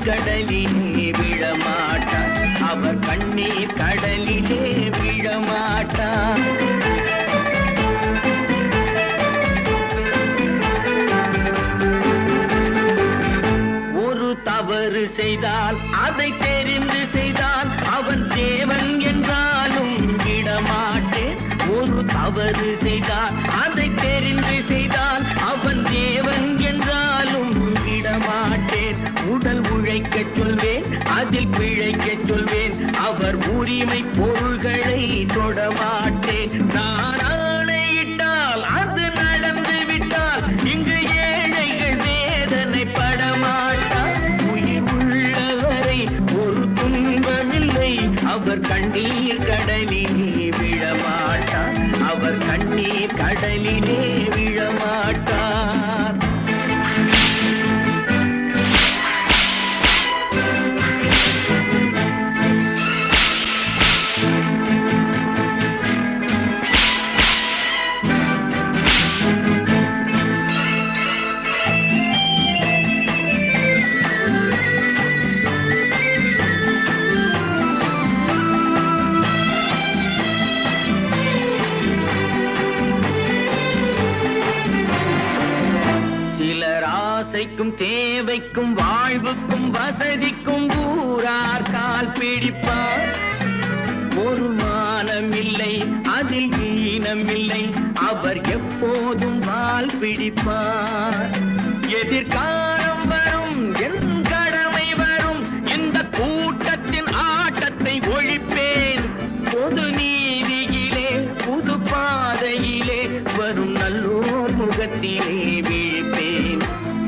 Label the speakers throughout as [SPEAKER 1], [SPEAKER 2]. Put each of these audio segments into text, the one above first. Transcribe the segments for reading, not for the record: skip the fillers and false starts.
[SPEAKER 1] கடலிலே விழமாட்டார், அவர் கண்ணீர் கடலிலே விழமாட்டார். ஒரு தவறு செய்தால் அதை தெரிந்து செய்தால் அவன் தேவன் என்றாலும் விடமாட்டேன். ஒரு தவறு செய்தால் அதை தெரிந்து செய்தால் அவன் தேவன் என்றாலும் விடமாட்டேன். உடல் உழைக்கச் சொல்வேன், அதில் பிழைக்கச் சொல்வேன், அவர் உரிமை பொருள்களை தொடமாட்டேன். நான் ஆணையிட்டால் அது நடந்து விட்டால் இங்கு ஏழைகள் வேதனை படமாட்டார். உயிர் உள்ளவரை ஒரு துன்பமில்லை, அவர் கண்ணீர் கடலிலே விழமாட்டார், அவர் கண்ணீர் கடலிலே விழமாட்டார். ஆசைக்கும் தேவைக்கும் வாழ்வுக்கும் வசதிக்கும் ஊரார் கால் பிடிப்பார். ஒரு மானமில்லை, அதில் ஈனமில்லை, அவர் எப்போதும் வால் பிடிப்பார். எதிர்காலம் வரும், என் கடமை வரும், இந்த கூட்டத்தின் ஆட்டத்தை ஒழிப்பேன். பொது நீதியிலே புது பாதையிலே வரும் நல்லோர் முகத்திலே விழிப்பேன்,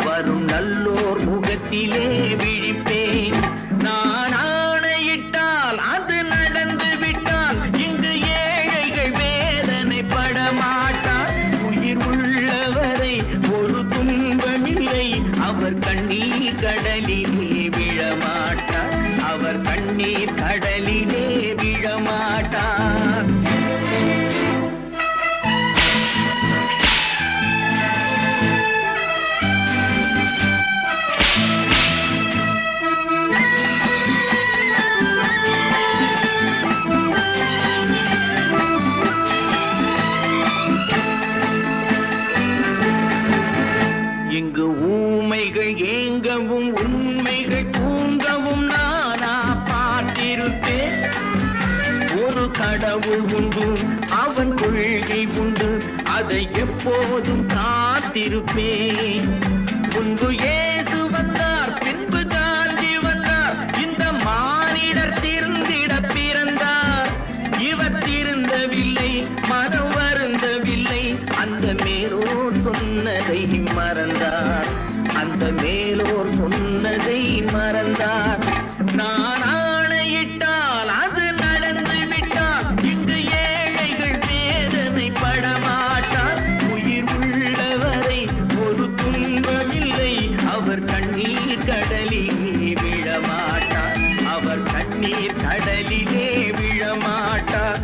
[SPEAKER 1] வரும் நல்லோர் முகத்திலே விழிப்பேன். நான் ஆணையிட்டால் அது நடந்து விட்டால் இங்கு ஏழைகள் வேதனை படமாட்டார். உயிர் உள்ளவரை ஒரு துன்பமில்லை, அவர் கண்ணீர் கடலிலே விழமாட்டார், அவர் கண்ணீர் கடலிலே விழமாட்டார். இங்கு ஊமைகள் ஏங்கவும் உண்மைகள் தூங்கவும் நானா பார்த்திருப்பேன். ஒரு கடவுள் உண்டு, அவன் கொள்கை உண்டு, அதை எப்போதும் காத்திருப்பேன். முன்பு இயேசு வந்தார், பின்பு காந்தி வந்தார், இந்த மானிடர் திருந்திட பிறந்தார். இவர் திருந்தவில்லை, மனம் வருந்தவில்லை, அந்த மேலோர் சொன்னதை மறந்தார், அந்த மேலோர் சொன்னதை மறந்தார். நான் ஆணையிட்டால் அது நடந்து விட்டால் இங்கு ஏழைகள் வேதனை படமாட்டார். உயிர் உள்ளவரை ஒரு துன்பமில்லை, அவர் கண்ணீர் கடலிலே விழமாட்டார், அவர் கண்ணீர் கடலிலே விழமாட்டார்.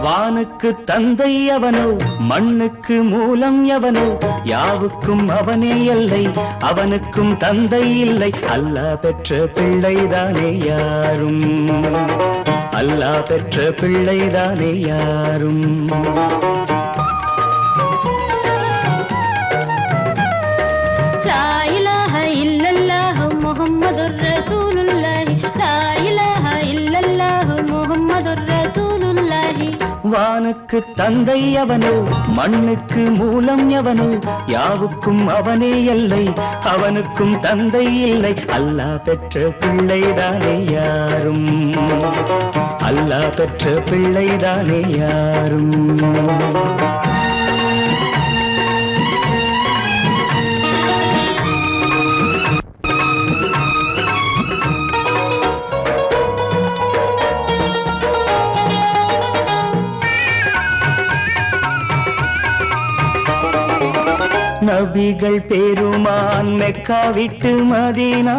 [SPEAKER 2] வானுக்கு தந்தை அவனோ, மண்ணுக்கு மூலம் எவனோ, யாவுக்கும் அவனே எல்லை, அவனுக்கும் தந்தை இல்லை. அல்லாஹ் பெற்ற பிள்ளைதானே யாரும், அல்லாஹ் பெற்ற பிள்ளைதானே யாரும்.
[SPEAKER 3] லா இலாஹ இல்லல்லாஹு முஹம்மதுர் ரசூலுல்லாஹி, லா இலாஹ இல்லல்லாஹு முஹம்மதுர் ரசூலுல்லாஹி.
[SPEAKER 2] வானுக்கு தந்தை அவனோ, மண்ணுக்கு மூலம் எவனோ, யாவுக்கும் அவனே எல்லை, அவனுக்கும் தந்தை இல்லை. அல்லாஹ் பெற்ற பிள்ளைதானே யாரும், அல்லாஹ் பெற்ற பிள்ளைதானே யாரும். நபிகள் பெருமான் மெக்கா விட்டு மதீனா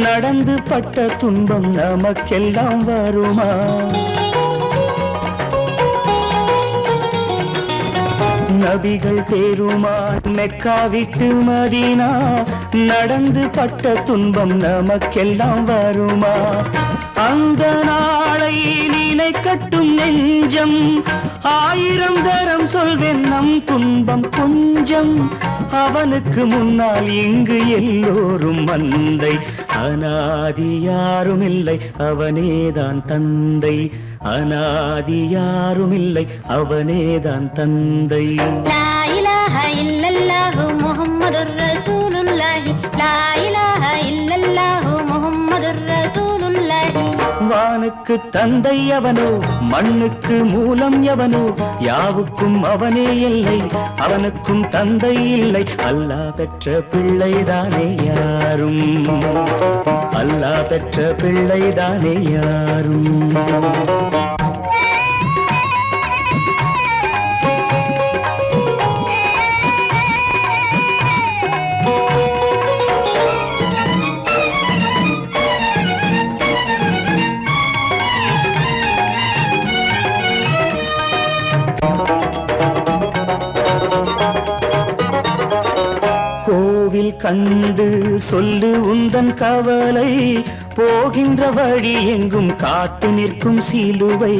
[SPEAKER 2] நடந்து பட்ட துன்பம் நமக்கெல்லாம் வருமா? நபிகள் பெருமான் மெக்கா விட்டு மதீனா நடந்து பட்ட துன்பம் நமக்கெல்லாம் வருமா? அந்த நாளை நினைக்கட்டும் நெஞ்சம், 1000 தரம் சொல்வேன் நம் துன்பம் கொஞ்சம். அவனுக்கு முன்னால் இங்கு எல்லோரும் மந்தை, அனாதி யாரும் இல்லை அவனேதான் தந்தை, அனாதி யாரும் இல்லை அவனேதான் தந்தை.
[SPEAKER 3] லா இலாஹ இல்லல்லாஹு முஹம்மதுர் ரசூலுல்லாஹி, லா இலாஹ இல்லல்லாஹு முஹம்மதுர் ரசூலுல்லாஹி.
[SPEAKER 2] வானுக்கு தந்தை அவனோ, மண்ணுக்கு மூலம் எவனோ, யாவுக்கும் அவனே எல்லை, அவனுக்கும் தந்தை இல்லை. அல்லாஹ் பெற்ற பிள்ளைதானே யாரும், அல்லாஹ் பெற்ற பிள்ளைதானே யாரும். கோவில் கண்டு சொல்லு உந்தன் கவலை, போகின்ற வழி எங்கும் காத்து நிற்கும் சிலுவை.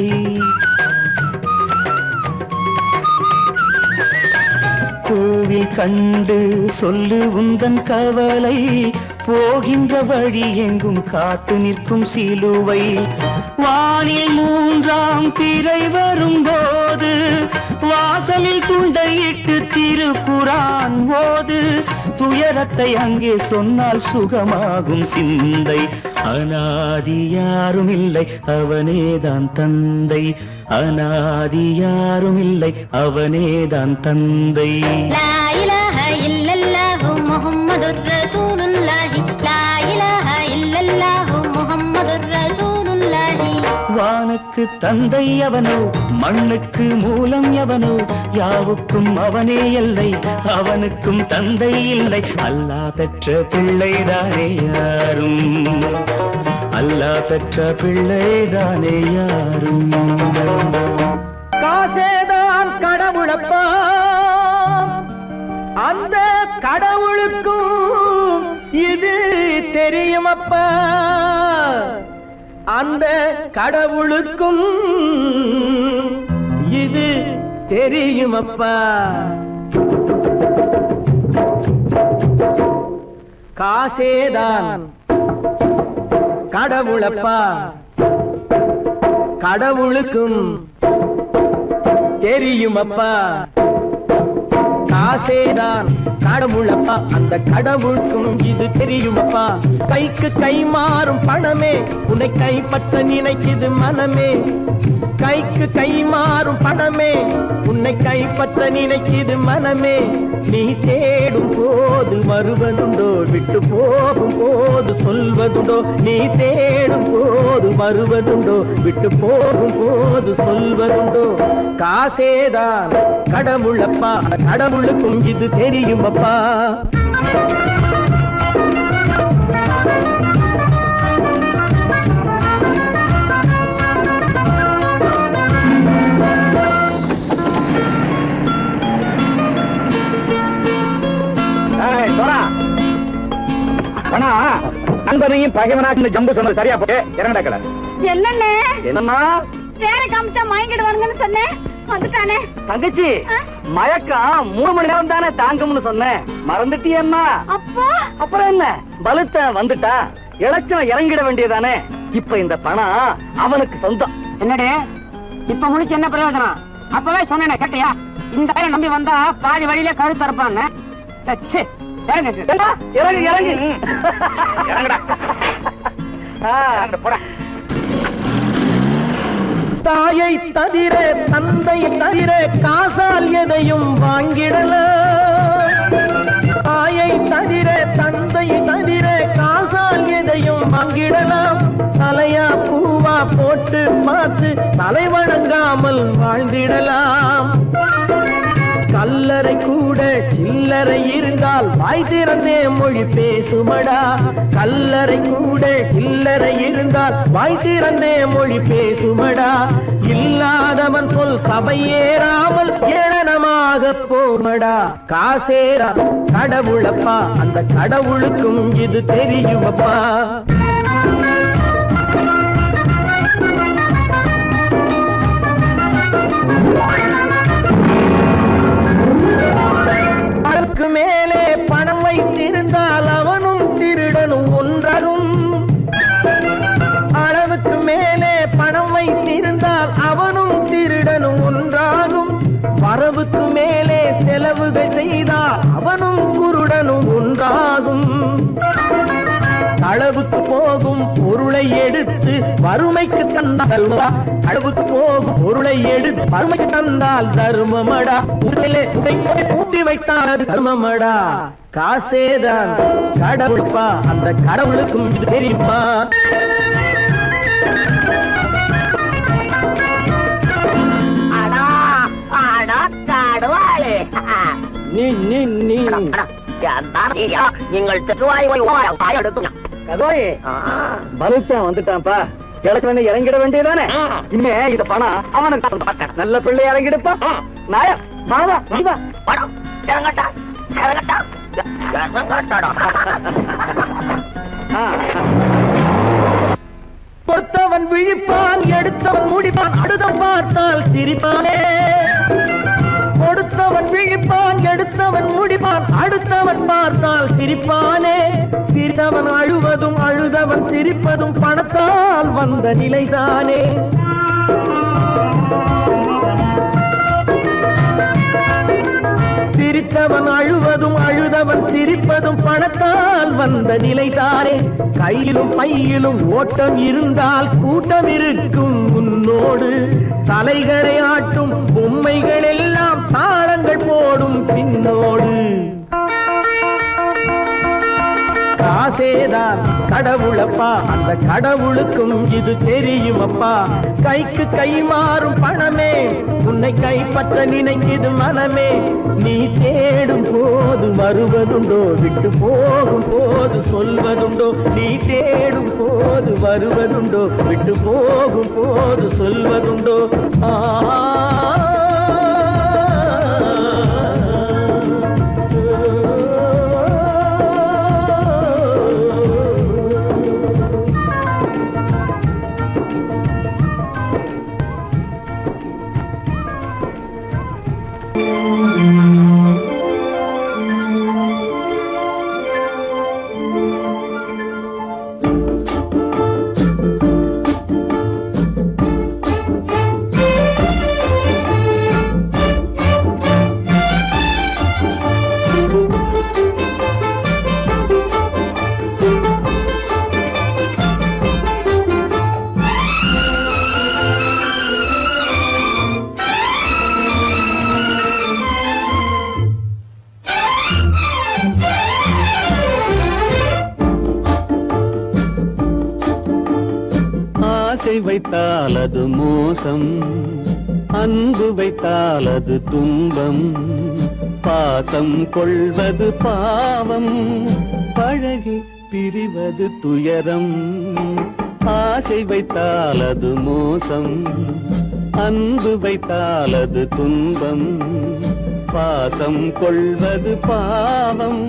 [SPEAKER 2] கோவில் கண்டு சொல்லு உந்தன் கவலை, போகின்ற வழி எங்கும் காத்து நிற்கும் சிலுவை. வானில் 3ஆம் பிறை வரும்போது வாசலில் துண்டையிட்டு திருக்குரான் ஓது. துயரத்தை அங்கே சொன்னால் சுகமாகும் சிந்தை, அனாதி யாரும் இல்லை அவனேதான் தந்தை, அனாதி யாரும் இல்லை அவனேதான் தந்தை.
[SPEAKER 3] லா இலாஹ இல்லல்லாஹு முஹம்மதுர் ரசூலுல்லாஹி, லா இலாஹ இல்லல்லாஹு முஹம்மதுர் ரசூலுல்லாஹி.
[SPEAKER 2] வானுக்கு தந்தை அவனோ, மண்ணுக்கு மூலம் எவனோ, யாவுக்கும் அவனே எல்லை, அவனுக்கும் தந்தை இல்லை. அல்லாஹ் பெற்ற பிள்ளைதானே யாரும், அல்லாஹ் பெற்ற பிள்ளைதானே யாரும்.
[SPEAKER 1] காசேதான் கடவுளப்பா, அந்த கடவுளுக்கும் இது தெரியுமப்பா, அந்த கடவுளுக்கும் இது தெரியுமப்பா. காசேதான் கடவுளப்பா, கடவுளுக்கும் தெரியுமப்பா. காசேதான் கடவுளப்பா, அந்த கடவுளுக்கும் இது தெரியுமப்பா. கைக்கு கை மாறும் பணமே உன்னை கைப்பற்ற நினைக்குது மனமே, கைக்கு கை மாறும் பணமே உன்னை கைப்பற்ற நினைக்குது மனமே. நீ தேடும் போது வருவதுண்டோ, விட்டு போகும் போது சொல்வதுண்டோ. நீ தேடும் போது வருவதுண்டோ, விட்டு போகும் போது சொல்வதுண்டோ. காசேதான் கடவுளப்பா, கடவுளுக்கும் இது தெரியுமப்பா. நண்பனையும் பகைவனாக்கு ஜம்பு சொன்னது சரியா போட்டு இறங்கடா கடை.
[SPEAKER 3] என்னண்ணே
[SPEAKER 1] என்னம்மா
[SPEAKER 3] வேற காமிச்சா மயங்கிடுவாங்கன்னு சொன்னேன், வந்துட்டானே.
[SPEAKER 1] தங்கச்சி மயக்கம் 3 மணி நேரம் தானே தாங்கும்னு சொன்னேன், மறந்துட்டியம்மா?
[SPEAKER 3] அப்பா
[SPEAKER 1] அப்புறம் என்ன, பலுத்த வந்துட்டா இலச்சம் இறங்கிட வேண்டியதானே. இப்ப இந்த பணம் அவனுக்கு சொந்தம்.
[SPEAKER 4] என்னடே இப்ப முடிச்சு என்ன பிரயோஜனம்? அப்பவே சொன்னேன் கேட்டியா? இந்த பேரை நம்பி வந்தா பாதி வழியில கழுத்து தரப்பான்னு.
[SPEAKER 1] இறங்கு இறங்கு இறங்குடா. போடா. தாயை தவிர தந்தை தவிர காசால் எதையும் வாங்கிடலாம். தாயை தவிர தந்தை தவிர காசால் எதையும் வாங்கிடலாம். தலையா பூவா போட்டு பார்த்து தலை வணங்காமல் வாழ்ந்திடலாம். கல்ல
[SPEAKER 5] கல்லறை கூட சில்லறை இருந்தால் வாய் திறந்தே மொழி பேசுமடா. கல்லறை கூட சில்லறை இருந்தால் வாய் திறந்தே மொழி பேசுமடா. இல்லாதவன் சொல் சபையேறாமல் ஏளனமாக போமடா. காசேரா கடவுளப்பா, அந்த கடவுளுக்கும் இது தெரியுமப்பா. அளவுக்கு மேலே பணம் வைத்திருந்தால் அவனும் திருடனும் ஒன்றாகும். அளவுக்கு மேலே பணம் வைத்திருந்தால் அவனும் திருடனும் ஒன்றாகும். வரவுக்கு மேலே செலவுகள் செய்தால் அவனும் குருடனும் ஒன்றாகும். அளவுக்கு போகும் பொருளை எடுத்து வறுமைக்கு தந்தால் அளவுக்கு போகும் பொருளை எடுத்து வறுமைக்கு தந்தால் தர்மமடா. கூட்டி வைத்தால் அது தர்மமடா. காசேதான் கடவுள்பா, அந்த கடவுளுக்கும் இது தெரியுமா? நீ நீ நீ
[SPEAKER 1] பலுத்தான் வந்துட்டான்ப்பா. கிழக்கு இறங்கிட வேண்டியதானே. இனிமே இந்த பணம் அவனுக்கு நல்ல பிள்ளை இறங்கிடுப்பா. நாயா மாவா இறங்கட்டா இறங்கட்டா.
[SPEAKER 5] கொடுத்தவன் விழிப்பான், எடுத்தவன் முடிப்பான், அடுத்தவன் பார்த்தால் சிரிப்பானே. கொடுத்தவன் விழிப்பான், எடுத்தவன் முடிப்பான், அடுத்தவன் பார்த்தால் சிரிப்பானே. சிரித்தவன் அழுவதும் அழுதவன் சிரிப்பதும் பணத்தால் வந்த நிலைதானே. சிரித்தவன் அழுவதும் அழுதவன் சிரிப்பதும் பணத்தால் வந்த நிலைதானே. கையிலும் பையிலும் ஓட்டம் இருந்தால் கூட்டம் இருக்கும் உன்னோடு. தலைகளை ஆட்டும் பொம்மைகள் எல்லாம் தாளங்கள் போடும் பின்னோடு. காசேதான் கடவுளப்பா, அந்த கடவுளுக்கும் இது தெரியுமப்பா. கைக்கு கை மாறும் பணமே உன்னை கைப்பற்ற நினைக்குது மனமே. நீ தேடும் போது வருவதுண்டோ, விட்டு போகும் போது சொல்வதுண்டோ. நீ தேடும் போது வருவதுண்டோ, விட்டு போகும் போது சொல்வதுண்டோ.
[SPEAKER 2] வைத்தால் அது மோசம், அன்பு வைத்தால் அது துன்பம். பாசம் கொள்வது பாவம், பழகி பிரிவது துயரம். ஆசை வைத்தால் அது மோசம், அன்பு வைத்தால் அது துன்பம். பாசம் கொள்வது பாவம்,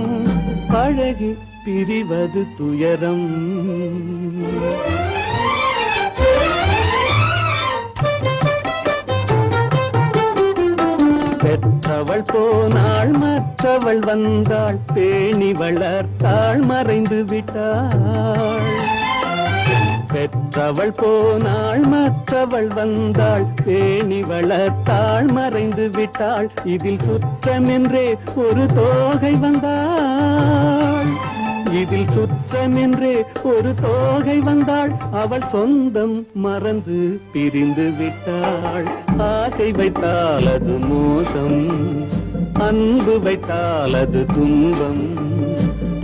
[SPEAKER 2] பழகி பிரிவது துயரம். பெற்றவள் போனாள் மற்றவள் வந்தாள், பேணி வளர்த்தாள் மறைந்து விட்டாள். பெற்றவள் போனாள் மற்றவள் வந்தாள், பேணி வளர்த்தாள் மறைந்து விட்டாள். இதில் சுற்றமென்றே ஒரு தோகை வந்தாள், இதில் சுற்றமென்றே ஒரு தோகை வந்தாள். அவள் சொந்தம் மறந்து பிரிந்து விட்டாள். ஆசை வைத்தால் அது மோசம், அன்பு வைத்தால் அது துன்பம்.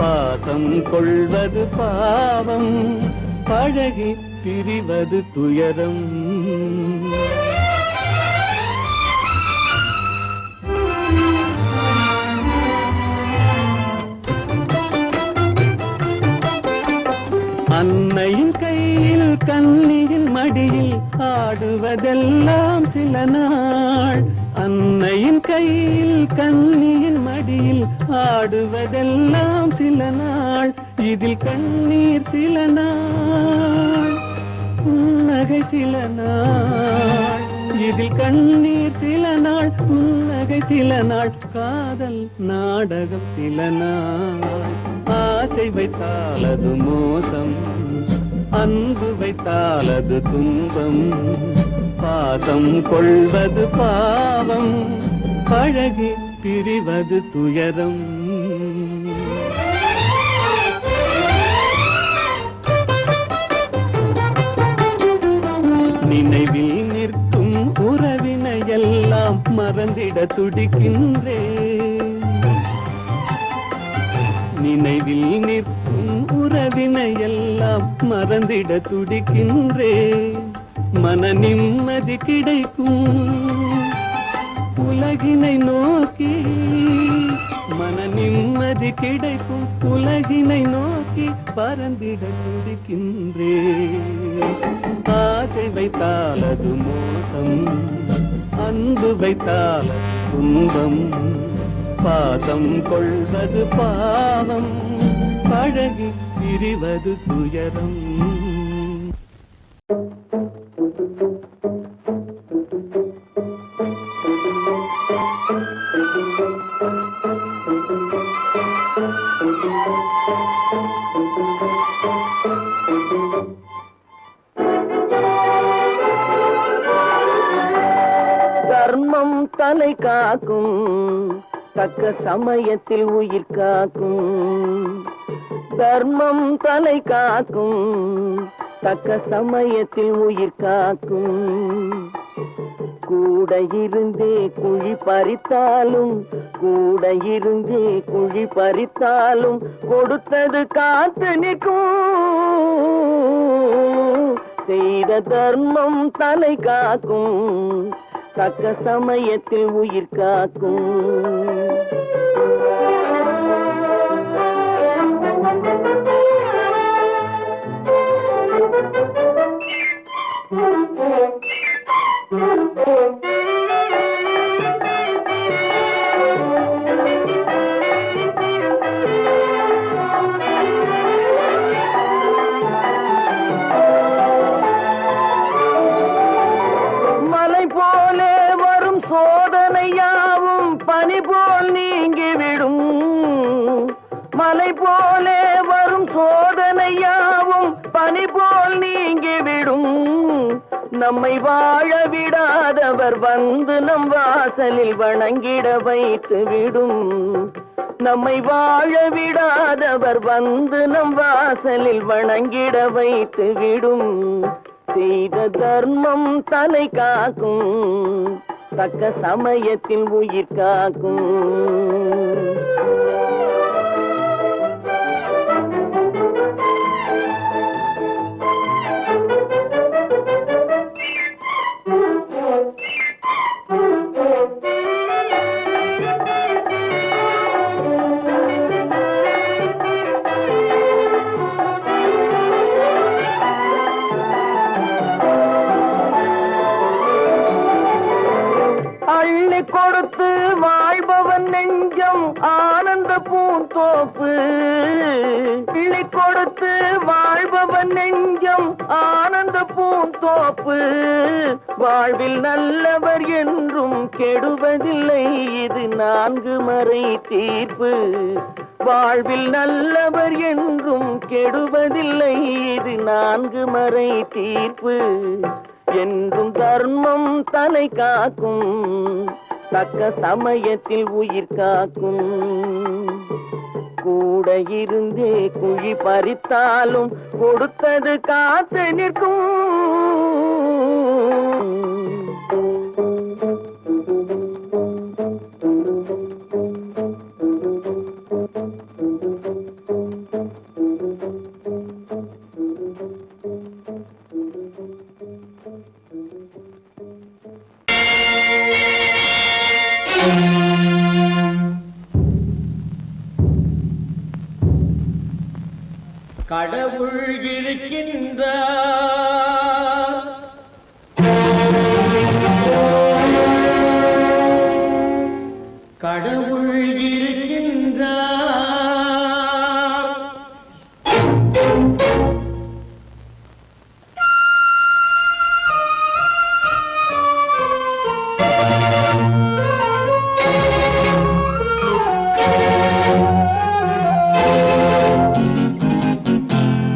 [SPEAKER 2] பாசம் கொள்வது பாவம், பழகி பிரிவது துயரம். மடியில் ஆடுவதெல்லாம் சில நாள், அன்னையின் கையில் கண்ணியின் மடியில் ஆடுவதெல்லாம் சில நாள், இதில் கண்ணீர் சில நாள், புன்னகை சில நாள், இதில் கண்ணீர் சில நாள், புன்னகை சில நாள், காதல் நாடகம் சில நாள். ஆசை வைத்தால் அது மோசம், அன்பு வைத்தால் அது துன்பம், பாசம் கொள்வது பாவம், பழகி பிரிவது துயரம். நினைவில் நிற்கும் உறவினையெல்லாம் மறந்திட துடிக்கின்றேன், நினைவில் நிற்கும் உறவினையெல்லாம் மறந்திட துடிக்கின்றேன். மன நிம்மதி கிடைக்கும் உலகினை நோக்கி, மன நிம்மதி கிடைக்கும் உலகினை நோக்கி பறந்திட துடிக்கின்றேன். ஆசை வைத்தால் அது மோசம், அன்பு வைத்தால் துன்பம், பாசம் கொள்வது பாவம், பழகி பிரிவது துயரம்.
[SPEAKER 5] தர்மம் தலை காக்கும், தக்க சமயத்தில் உயிர் காக்கும். தர்மம் தலை காக்கும், தக்க சமயத்தில் உயிர் காக்கும். கூட இருந்தே குழி பறித்தாலும், கூட இருந்தே குழி பறித்தாலும், கொடுத்தது காத்து நிற்கும். செய்த தர்மம் தலை காக்கும், தக்க சமயத்தில் உயிர் காக்கும். மலை போலே வரும் சோதனையாவும் பனி போல் நீங்கிவிடும். மலை போலே வரும் சோதனையாவும் பனி போல் நீங்கிவிடும். நம்மை வாழ விடாதவர் வந்து நம் வாசலில் வணங்கிட வைத்து விடும். நம்மை வாழ விடாதவர் வந்து நம் வாசலில் வணங்கிட வைத்து விடும். செய்த தர்மம் தலை காக்கும், தக்க சமயத்தில் உயிர் காக்கும். அள்ளி கொடுத்து வாழ்பவன் நெஞ்சம் ஆனந்த பூந்தோப்பு. அள்ளி கொடுத்து வாழ்பவன் நெஞ்சம் ஆனந்த பூந்தோப்பு. வாழ்வில் நல்லவர் என்றும் கெடுவதில்லை, இது 4 மறை தீர்ப்பு. வாழ்வில் நல்லவர் என்றும் கெடுவதில்லை, இது 4 மறை தீர்ப்பு. என்றும் தர்மம் தலை காக்கும், தக்க சமயத்தில் உயிர் காக்கும். கூட இருந்தே குழி பறித்தாலும் கொடுத்தது காத்து நிற்கும்.
[SPEAKER 2] கடவுள் இருக்கின்றார், கடவுள் இருக்கின்றார்.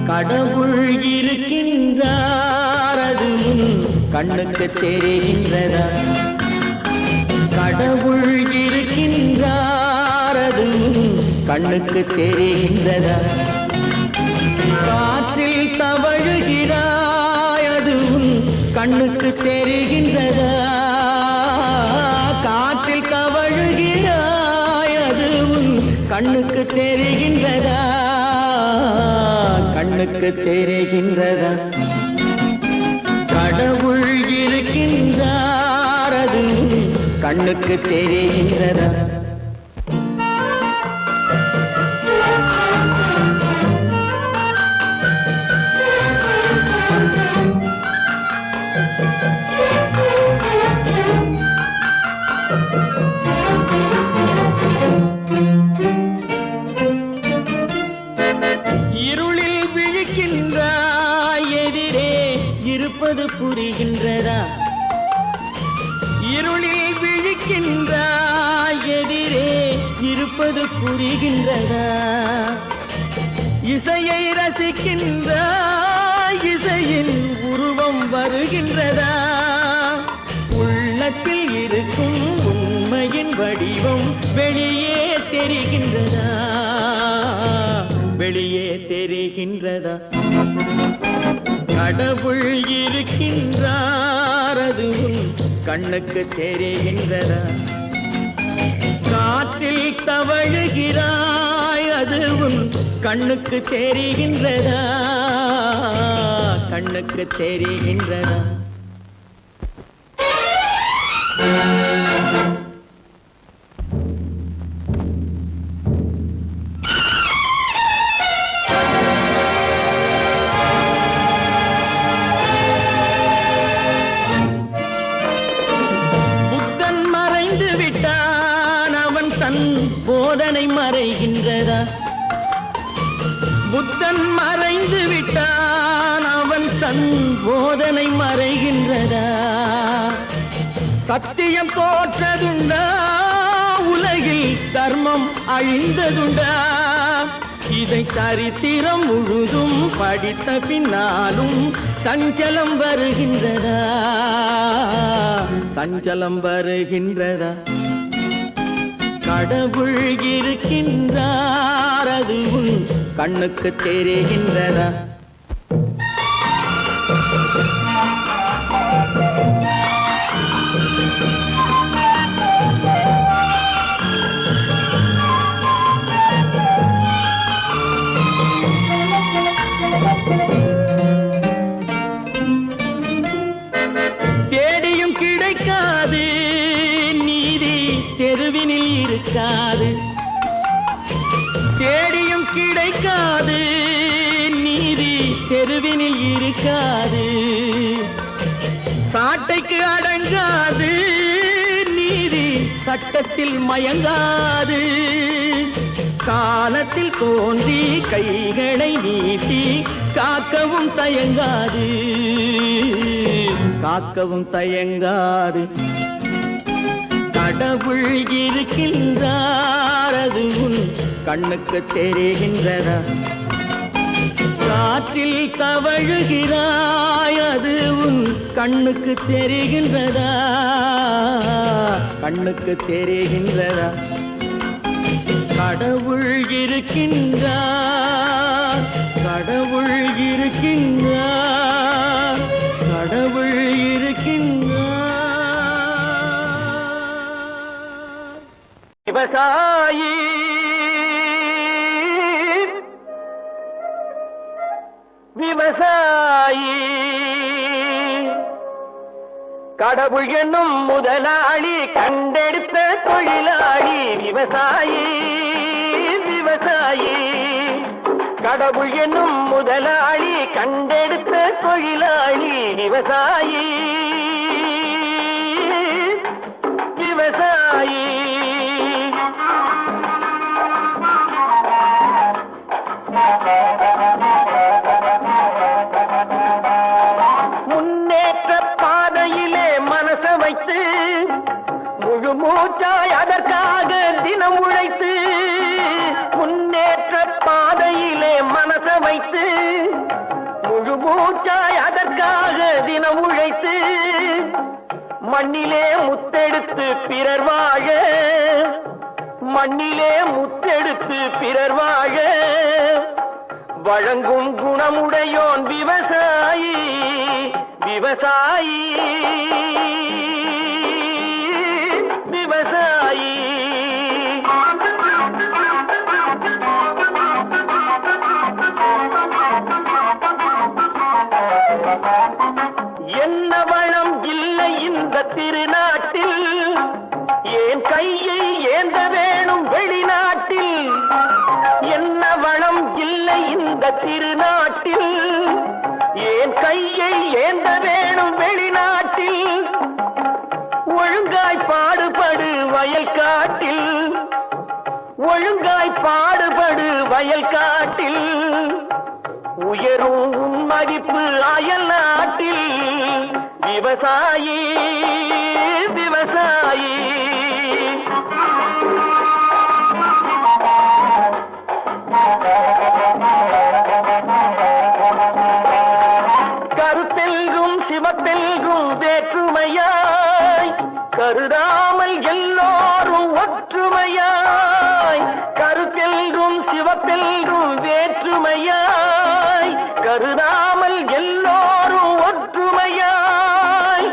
[SPEAKER 2] கடவுள் இருக்கின்றார், அது முன் கண்ணுக்கு தெரிகின்றதா? கடவுள் இருக்கின்றார், அது முன் கண்ணுக்கு தெரிகின்றதா? காற்றில் தவழுகிறாய், அது உன் கண்ணுக்கு தெரிகின்றதா? காற்றில் தவழுகிறாய், அது உன் கண்ணுக்கு தெரிகின்றதா? கண்ணுக்கு தெரிகின்றதா? கடவுள் இருக்கின்றார், அது கண்ணுக்கு தெரிகின்றதா? இருளில் விழிக்கின்றாய், எதிரே இருப்பது புரிகின்றதா? இருளில் விழிக்கின்றாய், எதிரே இருப்பது புரிகின்றதா? இசையை ரசிக்கின்றாய், இசையின் உருவம் வருகின்றதா? உள்ளத்தில் இருக்கும் உண்மையின் வடிவம் வெளியே தெரிகின்றதா? வெளியே தெரிகின்றதா? கடவுள் இருக்கின்றார், அது உன் கண்ணுக்கு தெரிகின்றதா? காற்றில் தவழுகிறாய், அது உன் கண்ணுக்கு தெரிகின்றதா? கண்ணுக்கு தெரிகின்றதா? போதனை மறைகின்றதா? புத்தன் மறைந்து விட்டான், அவன் தன் போதனை மறைகின்றதா? சத்தியம் தோற்றதுண்டா? உலகில் தர்மம் அழிந்ததுண்டா? இதை சரித்திரம் முழுதும் படித்த பின்னாலும் சஞ்சலம் வருகின்றதா? சஞ்சலம் வருகின்றதா? கடவுள் இருக்கின்றார், அது உன் கண்ணுக்கு தெரிகின்றதா? தேடியும் கிடைக்காது நீதி, தெருவினில் இருக்காது. தேடியும் கிடைக்காது நீதி, தெருவினில் இருக்காது. சாட்டைக்கு அடங்காது நீதி, சட்டத்தில் மயங்காது. காலத்தில் தோன்றி கைகளை நீட்டி காக்கவும் தயங்காது, காக்கவும் தயங்காது. கடவுள் இருக்கின்றார், அது உன் கண்ணுக்கு தெரிகின்றதா? காற்றில் தவழுகிறாய், அது உன் கண்ணுக்கு தெரிகின்றதா? கண்ணுக்கு தெரிகின்றதா? கடவுள் இருக்கின்றார், கடவுள் இருக்கின்றார், கடவுள் இருக்கின்றார். விவசாயி விவசாயி கடவுள் என்னும் முதலாளி கண்டெடுத்த தொழிலாளி. விவசாயி விவசாயி கடவுள் என்னும் முதலாளி கண்டெடுத்த தொழிலாளி. விவசாயி விவசாயி
[SPEAKER 5] முன்னேற்ற பாதையிலே மனச வைத்து முழு மூச்சாய் அதற்காக தினம் உழைத்து முன்னேற்ற பாதையிலே மனச வைத்து முழு மூச்சாய் அதற்காக தினம் உழைத்து மண்ணிலே முத்தெடுத்து பிறர் வாழ மண்ணிலே முத்தெடுத்து பிறர் வாழ வழங்கும் குணமுடையோன் விவசாயி விவசாயி விவசாயி என்ன வளம் இல்லை இந்த திருநாட்டில் ஏன் கையை ஏந்த வேணும் வெளிநாட்டில் என்ன வளம் இல்லை இந்த திருநாட்டில் ஏன் கையை ஏந்த வேணும் வெளிநாட்டில் ஒழுங்காய் பாடுபடு வயல் காட்டில் ஒழுங்காய் பாடுபடு வயல் காட்டில் உயரும் உன் மதிப்பு அயல் நாட்டில் விவசாயி விவசாயி கருத்தெல்கும் சிவப்பெல்கும் வேற்றுமையாய் கருதாமல் எல்லோரும் ஒற்றுமையாய் கருத்தெல்கும் சிவப்பெல்கும் வேற்றுமையாய் கருதாமல் எல்லோரும் ஒற்றுமையாய்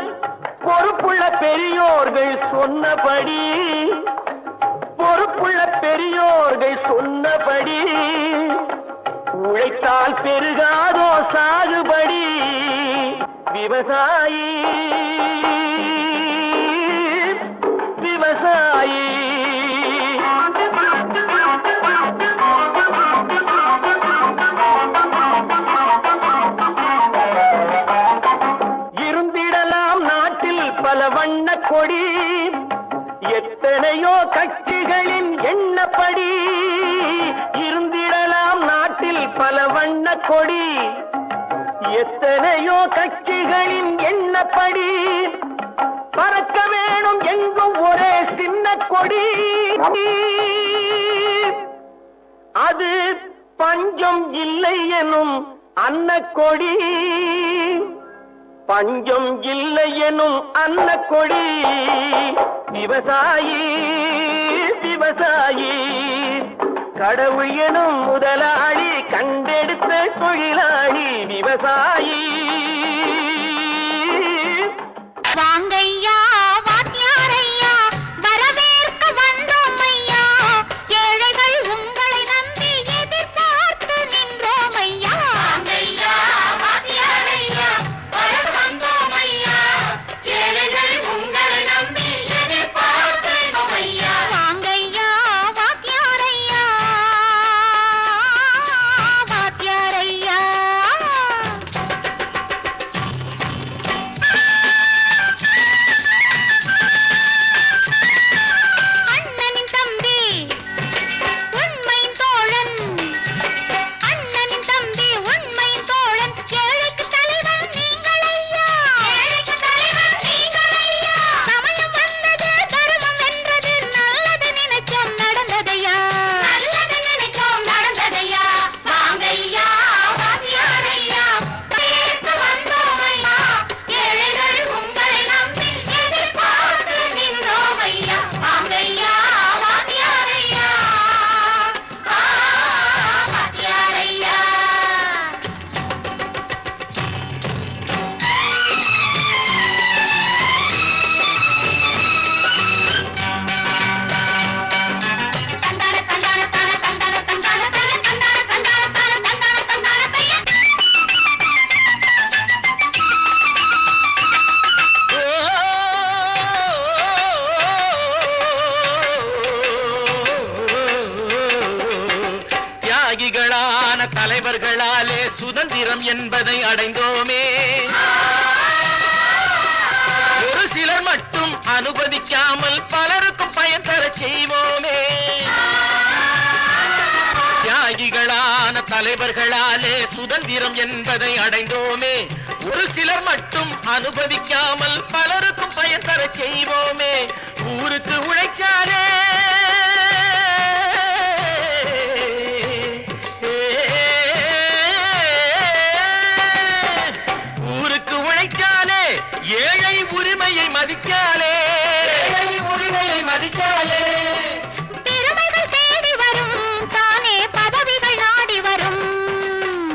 [SPEAKER 5] பொறுப்புள்ள பெரியோர்கள் சொன்னபடி பொறுப்புள்ள பெரியோர்கள் சொன்னபடி உழைத்தால் பெருகாதோ சாகுபடி விவசாயி விவசாயி இருந்திடலாம் நாட்டில் பல வண்ண கொடி எத்தனையோ கட்சிகளின் எண்ணப்படி இருந்திடலாம் நாட்டில் பல வண்ண கொடி எத்தனையோ கட்சிகளின் எண்ணப்படி பறக்க வேணும் எங்கும் ஒரே சின்ன கொடி அது பஞ்சம் இல்லை எனும் அன்னக்கொடி பஞ்சம் இல்லை எனும் அன்னக்கொடி விவசாயி விவசாயி கடவுள் எனும் முதலாளி கண்டெடுத்த தொழிலாளி விவசாயி
[SPEAKER 3] வாங்கையா வாத்தியாரையா வரவேற்க வந்தோம் ஐயா ஏழைகள் உங்களை நம்பி எதிர்பார்த்து நின்றோம் ஐயா வாங்கையா வாத்தியாரையா வரவேற்க வந்தோம் ஐயா ஏழைகள் உங்களை நம்பி எதிர்பார்த்து நின்றோம் ஐயா வாங்கையா வாத்தியாரையா வாத்தியாரையா அண்ணனின் தம்பி உண்மையின் தோழன் அண்ணனின் தம்பி உண்மையின் தோழன் ஏழைக்கு தலைவன் நீங்கள் ஐயா ஏழைக்கு தலைவன் நீங்கள் ஐயா சமயம் வந்தது தர்மம் வென்றது நல்லது நினைச்சோம் நடந்ததையா நல்லது நினைச்சோம் நடந்ததையா வாங்கையா வாத்தியாரையா பேச வந்தோம் ஐயா ஏழைகள் உங்களை நம்பி எதிர்பார்த்து நின்றோம் ஐயா வாங்கையா வாத்தியாரையா வாத்தியாரையா தந்தான தந்தான தான தந்தான தந்தான தான தந்தான தந்தான தான தந்தான தந்தான தையா
[SPEAKER 5] தியாகிகளான தலைவர்களாலே சுதந்திரம் என்பதை அடைந்தோமே ஒரு சிலர் மட்டும் அனுமதிக்காமல் பலருக்கும் பயன் தர செய்வோமே தியாகிகளான தலைவர்களாலே சுதந்திரம் என்பதை அடைந்தோமே. ஒரு சிலர் மட்டும் அனுபவிக்காமல் பலருக்கும் பயன் தர செய்வோமே. ஊருக்கு உழைச்சாலே ஊருக்கு உழைச்சாலே ஏழை உரிமையை மதிக்காலே
[SPEAKER 3] பெருமைகள் தேடி வரும் தானே பதவிகள் நாடி வரும்.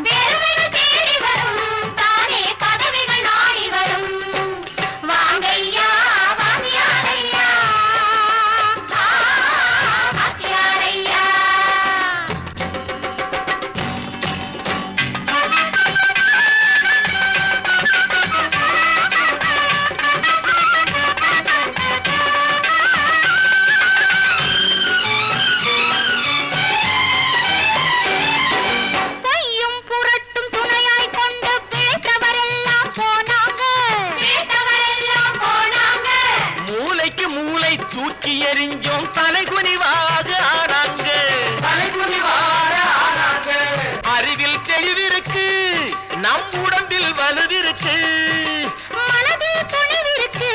[SPEAKER 3] பெருமைகள் தேடி வரும் தானே பதவிகள் நாடி வரும். வாங்கையா வாங்கியாரையா வாங்கியாரையா. பொய்யும் புரட்டும் துணையாய் கொண்டு பிழைத்தவரெல்லாம் போனாங்க. பிழைத்தவரெல்லாம் போனாங்க.
[SPEAKER 5] மூளைக்கு மூளை தூக்கி எறிஞ்சோம் தலைகுனிவாக ஆனாங்க. அறிவில் தெளிவிருக்கு நம் உடம்பில் வலுவிருக்கு.
[SPEAKER 3] மனதில் துணிவிருக்கு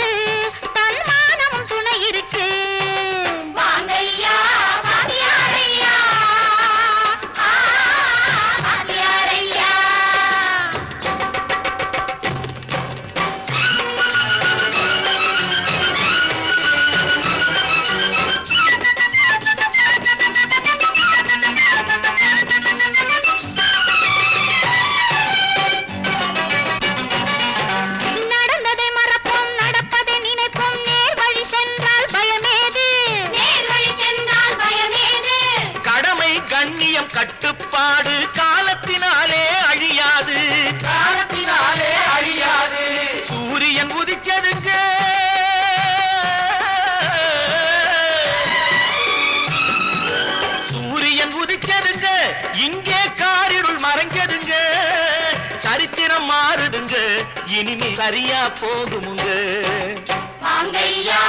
[SPEAKER 3] தன்மானமும் துணை இருக்கு. வாங்கையா வாங்கியாரையா வாங்கியாரையா. நடந்ததை மறப்போம் நடப்பதை நினைப்போம். நேர் வழி சென்றால் பயமேது. நேர் வழி சென்றால் பயமேது.
[SPEAKER 5] கடமை கண்ணியம் கட்டுப்பாடு காலத்தினாலே அழியாது. சூரியன் உதிச்சதுங்க சூரியன் உதிச்சதுங்க இங்கே காரிருள் மறைஞ்சதுங்க. சரித்திரம் மாறுதுங்க இனிமே சரியா போகுமுங்க.
[SPEAKER 3] வாங்கையா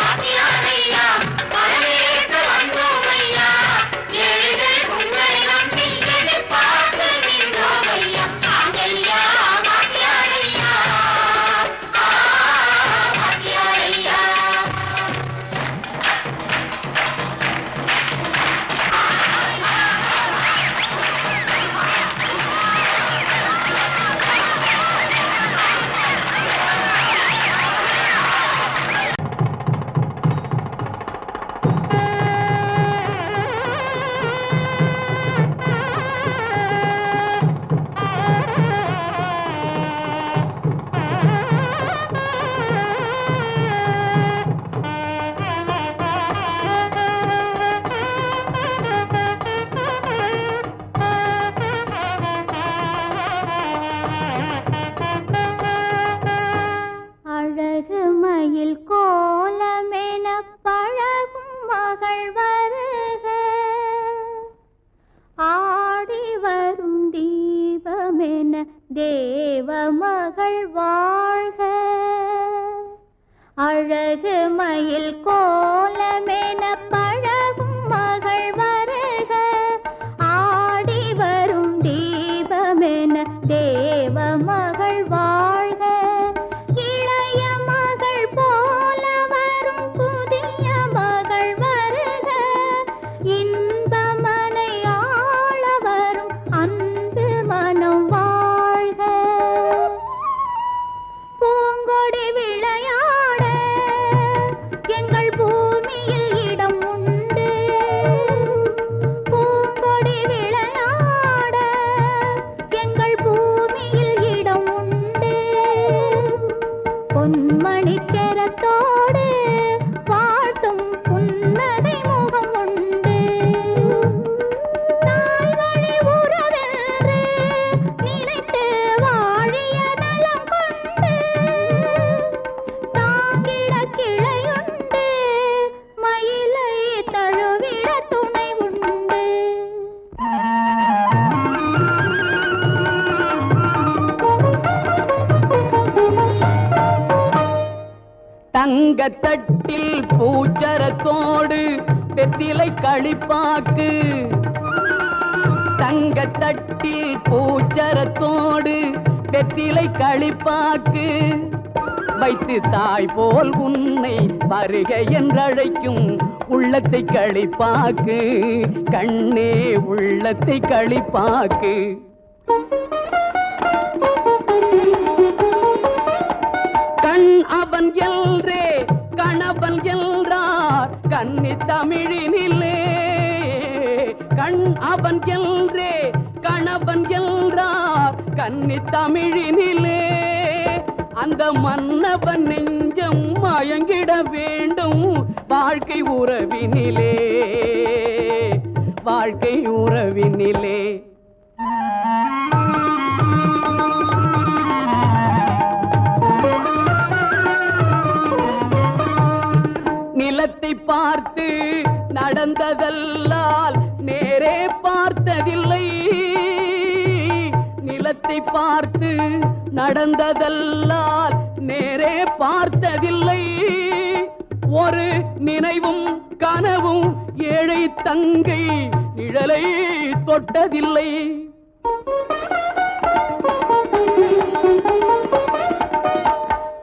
[SPEAKER 3] வாங்கியாரையா வரவேற்க வந்தோமையா. ஏழைகள் உங்களை நம்பி எதிர்பார்த்து நின்றோமையா. வாங்கையா வாங்கியாரையா வாங்கியாரையா. அழகு மயில் கோலமென பழகும் மகள் வருக. ஆடி வரும் தீபமென தேவ மகள் வாழ்க. அழகு மயில் கோலமென பழகும் மகள் வருக. ஆடி வரும் தீபமென தேவ மகள் வாழ்க. இளைய மகள் போல வரும் புதிய மகள் வருக. இன்பமனை ஆள வரும் அன்பு மனம் வாழ்க. பூங்கொடி விளையாட எங்கள் பூமியில் இடம் உண்டு. பூங்கொடி விளையாட எங்கள் பூமியில் இடம் உண்டு. பொன்மணிச்சரத்தோடு வாழ்த்தும் புன்னகை முகம் உண்டு. தாய்வழி உறவென்று நினைத்து வாழிய நலம் கொண்டு. தாங்கிட கிளையுண்டு மயிலை தழுவிட துணை உண்டு.
[SPEAKER 1] தங்கத்தட்டில் பூச்சரத்தோடு வெற்றிலை களிப்பாக்கு. தங்கத்தட்டில் பூச்சரத்தோடு வெற்றிலை களிப்பாக்கு வைத்து தாய் போல் உன்னை வருக என்றழைக்கும் உள்ளத்தை களிப்பாக்கு கண்ணே உள்ளத்தை களிப்பாக்கு. கண் அவன் எல்ரே கணவன் என்றார் கன்னி தமிழினிலே. கண் அவன் எல்ரே கணவன் என்றார் கன்னி தமிழினிலே. அந்த மன்னவன் நெஞ்சம் மயங்கிட வேண்டும் வாழ்க்கை உறவினிலே, வாழ்க்கை உறவினிலே. நிலத்தை பார்த்து நடந்ததல்லால் நேரே பார்த்ததில்லை. நிலத்தை பார்த்து நடந்ததல்லால் நேரே பார்த்ததில்லை. ஒரு நினைவும் கனவும் ஏழை தங்கை நிழலை தொட்டதில்லை.